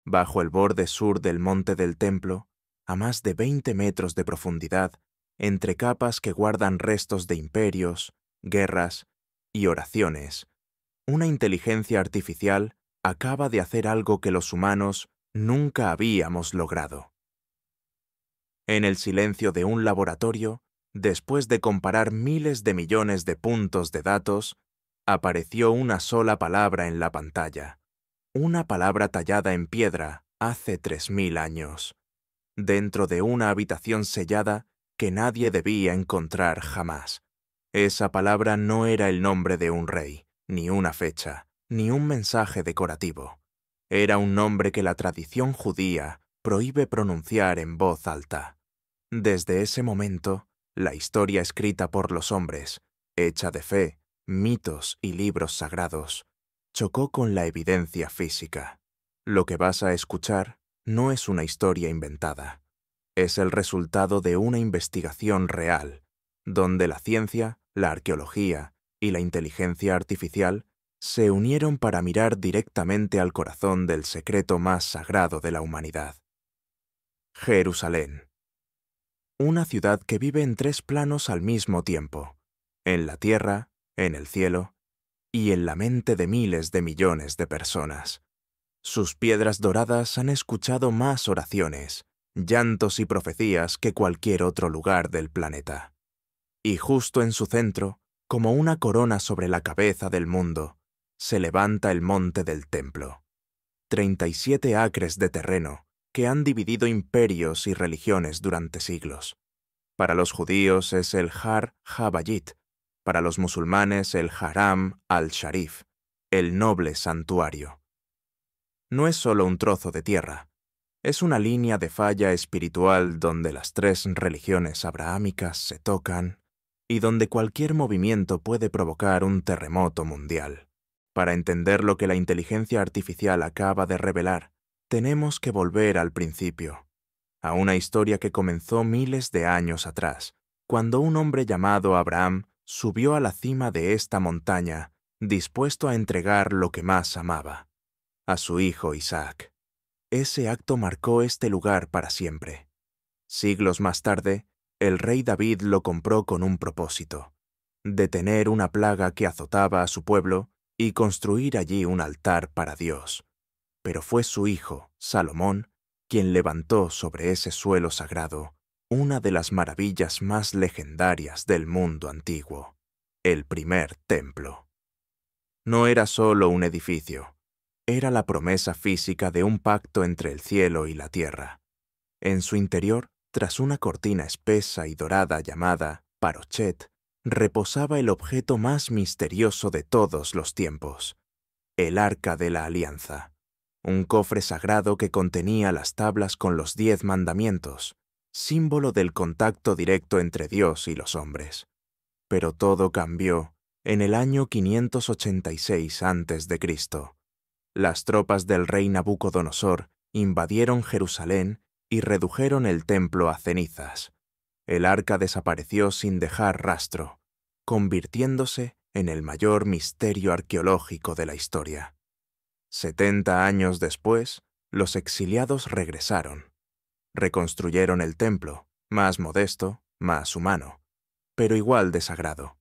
bajo el borde sur del monte del templo, a más de 20 metros de profundidad, entre capas que guardan restos de imperios, guerras y oraciones, una inteligencia artificial acaba de hacer algo que los humanos nunca habíamos logrado. En el silencio de un laboratorio, después de comparar miles de millones de puntos de datos, apareció una sola palabra en la pantalla. Una palabra tallada en piedra hace 3000 años, dentro de una habitación sellada que nadie debía encontrar jamás. Esa palabra no era el nombre de un rey, ni una fecha, ni un mensaje decorativo. Era un nombre que la tradición judía prohíbe pronunciar en voz alta. Desde ese momento, la historia escrita por los hombres, hecha de fe, mitos y libros sagrados, chocó con la evidencia física. Lo que vas a escuchar no es una historia inventada. Es el resultado de una investigación real, donde la ciencia, la arqueología y la inteligencia artificial se unieron para mirar directamente al corazón del secreto más sagrado de la humanidad. Jerusalén. Una ciudad que vive en 3 planos al mismo tiempo, en la tierra, en el cielo y en la mente de miles de millones de personas. Sus piedras doradas han escuchado más oraciones, llantos y profecías que cualquier otro lugar del planeta. Y justo en su centro, como una corona sobre la cabeza del mundo, se levanta el monte del templo. 37 acres de terreno que han dividido imperios y religiones durante siglos. Para los judíos es el Har Habayit, para los musulmanes el Haram al-Sharif, el noble santuario. No es solo un trozo de tierra, es una línea de falla espiritual donde las 3 religiones abrahámicas se tocan y donde cualquier movimiento puede provocar un terremoto mundial. Para entender lo que la inteligencia artificial acaba de revelar, tenemos que volver al principio, a una historia que comenzó miles de años atrás, cuando un hombre llamado Abraham subió a la cima de esta montaña, dispuesto a entregar lo que más amaba, a su hijo Isaac. Ese acto marcó este lugar para siempre. Siglos más tarde, el rey David lo compró con un propósito: detener una plaga que azotaba a su pueblo y construir allí un altar para Dios. Pero fue su hijo, Salomón, quien levantó sobre ese suelo sagrado una de las maravillas más legendarias del mundo antiguo, el primer templo. No era solo un edificio, era la promesa física de un pacto entre el cielo y la tierra. En su interior, tras una cortina espesa y dorada llamada Parochet, reposaba el objeto más misterioso de todos los tiempos, el Arca de la Alianza, un cofre sagrado que contenía las tablas con los 10 mandamientos, símbolo del contacto directo entre Dios y los hombres. Pero todo cambió en el año 586 a.C. Las tropas del rey Nabucodonosor invadieron Jerusalén y redujeron el templo a cenizas. El arca desapareció sin dejar rastro, convirtiéndose en el mayor misterio arqueológico de la historia. 70 años después, los exiliados regresaron. Reconstruyeron el templo, más modesto, más humano, pero igual de sagrado.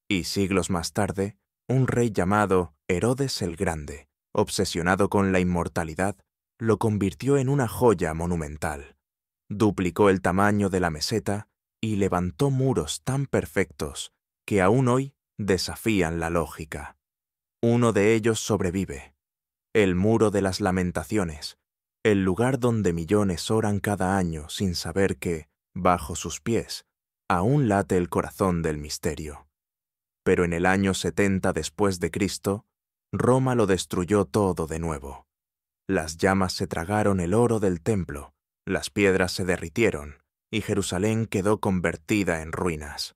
Y siglos más tarde, un rey llamado Herodes el Grande, obsesionado con la inmortalidad, lo convirtió en una joya monumental. Duplicó el tamaño de la meseta y levantó muros tan perfectos que aún hoy desafían la lógica. Uno de ellos sobrevive: el Muro de las Lamentaciones, el lugar donde millones oran cada año sin saber que, bajo sus pies, aún late el corazón del misterio. Pero en el año 70 después de Cristo, Roma lo destruyó todo de nuevo. Las llamas se tragaron el oro del templo, las piedras se derritieron y Jerusalén quedó convertida en ruinas.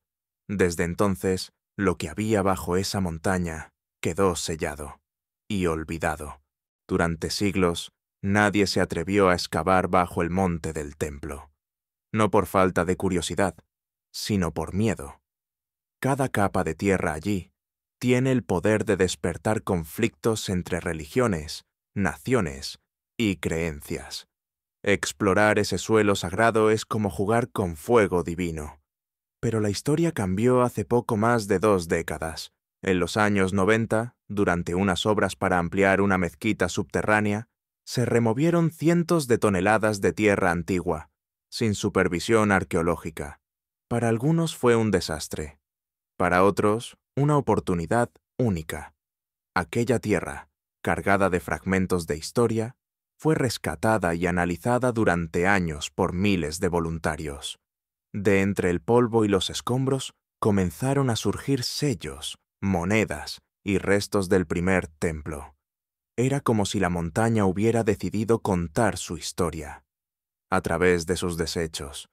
Desde entonces, lo que había bajo esa montaña quedó sellado y olvidado. Durante siglos, nadie se atrevió a excavar bajo el monte del templo. No por falta de curiosidad, sino por miedo. Cada capa de tierra allí tiene el poder de despertar conflictos entre religiones, naciones y creencias. Explorar ese suelo sagrado es como jugar con fuego divino. Pero la historia cambió hace poco más de 2 décadas. En los años 90, durante unas obras para ampliar una mezquita subterránea, se removieron cientos de toneladas de tierra antigua, sin supervisión arqueológica. Para algunos fue un desastre. Para otros, una oportunidad única. Aquella tierra, cargada de fragmentos de historia, fue rescatada y analizada durante años por miles de voluntarios. De entre el polvo y los escombros comenzaron a surgir sellos, monedas y restos del primer templo. Era como si la montaña hubiera decidido contar su historia, a través de sus desechos.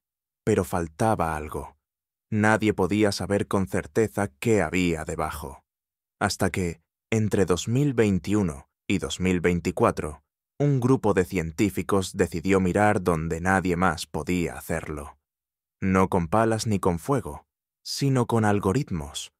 Pero faltaba algo. Nadie podía saber con certeza qué había debajo. Hasta que, entre 2021 y 2024, un grupo de científicos decidió mirar donde nadie más podía hacerlo. No con palas ni con fuego, sino con algoritmos.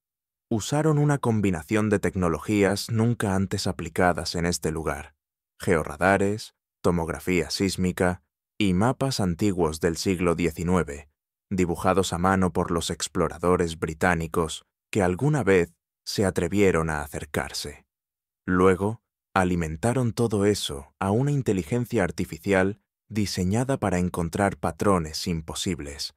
Usaron una combinación de tecnologías nunca antes aplicadas en este lugar: georradares, tomografía sísmica y mapas antiguos del siglo XIX, dibujados a mano por los exploradores británicos que alguna vez se atrevieron a acercarse. Luego, alimentaron todo eso a una inteligencia artificial diseñada para encontrar patrones imposibles.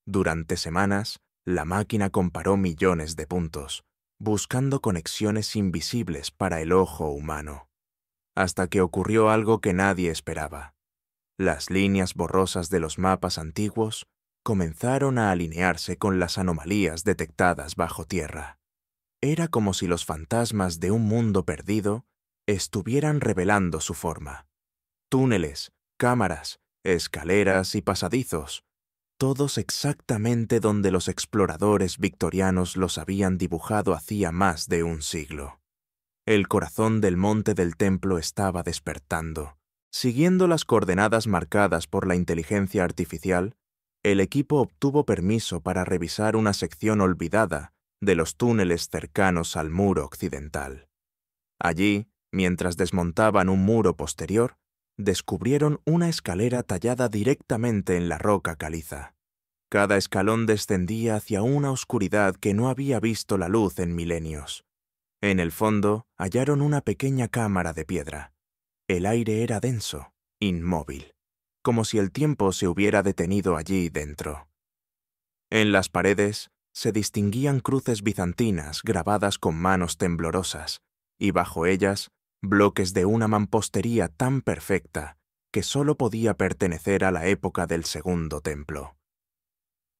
Durante semanas, la máquina comparó millones de puntos, buscando conexiones invisibles para el ojo humano. Hasta que ocurrió algo que nadie esperaba. Las líneas borrosas de los mapas antiguos comenzaron a alinearse con las anomalías detectadas bajo tierra. Era como si los fantasmas de un mundo perdido estuvieran revelando su forma. Túneles, cámaras, escaleras y pasadizos, todos exactamente donde los exploradores victorianos los habían dibujado hacía más de un siglo. El corazón del monte del templo estaba despertando. Siguiendo las coordenadas marcadas por la inteligencia artificial, el equipo obtuvo permiso para revisar una sección olvidada de los túneles cercanos al muro occidental. Allí, mientras desmontaban un muro posterior, descubrieron una escalera tallada directamente en la roca caliza. Cada escalón descendía hacia una oscuridad que no había visto la luz en milenios. En el fondo hallaron una pequeña cámara de piedra. El aire era denso, inmóvil, como si el tiempo se hubiera detenido allí dentro. En las paredes se distinguían cruces bizantinas grabadas con manos temblorosas, y bajo ellas bloques de una mampostería tan perfecta que solo podía pertenecer a la época del Segundo Templo.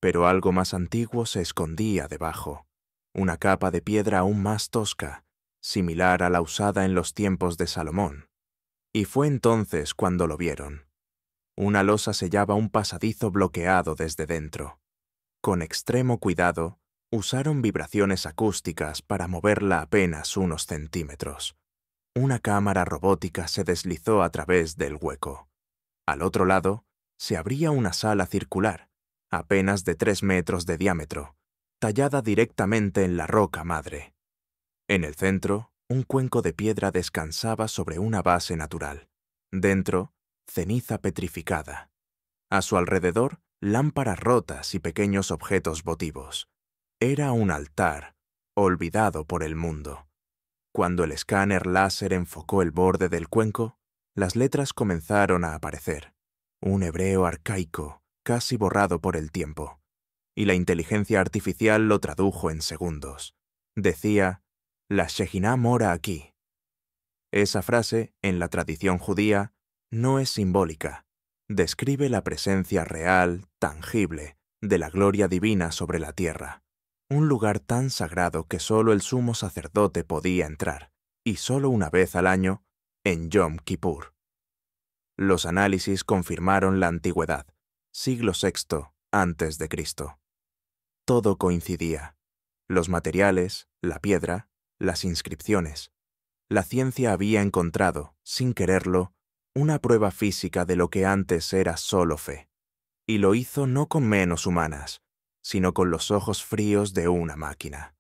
Pero algo más antiguo se escondía debajo, una capa de piedra aún más tosca, similar a la usada en los tiempos de Salomón. Y fue entonces cuando lo vieron. Una losa sellaba un pasadizo bloqueado desde dentro. Con extremo cuidado, usaron vibraciones acústicas para moverla apenas unos centímetros. Una cámara robótica se deslizó a través del hueco. Al otro lado, se abría una sala circular, apenas de 3 metros de diámetro, tallada directamente en la roca madre. En el centro, un cuenco de piedra descansaba sobre una base natural. Dentro, ceniza petrificada. A su alrededor, lámparas rotas y pequeños objetos votivos. Era un altar, olvidado por el mundo. Cuando el escáner láser enfocó el borde del cuenco, las letras comenzaron a aparecer. Un hebreo arcaico, casi borrado por el tiempo. Y la inteligencia artificial lo tradujo en segundos. Decía: «La Shejinah mora aquí». Esa frase, en la tradición judía, no es simbólica. Describe la presencia real, tangible, de la gloria divina sobre la tierra. Un lugar tan sagrado que solo el sumo sacerdote podía entrar, y solo una vez al año, en Yom Kippur. Los análisis confirmaron la antigüedad, siglo VI antes de Cristo. Todo coincidía. Los materiales, la piedra, las inscripciones. La ciencia había encontrado, sin quererlo, una prueba física de lo que antes era solo fe. Y lo hizo no con manos humanas, sino con los ojos fríos de una máquina.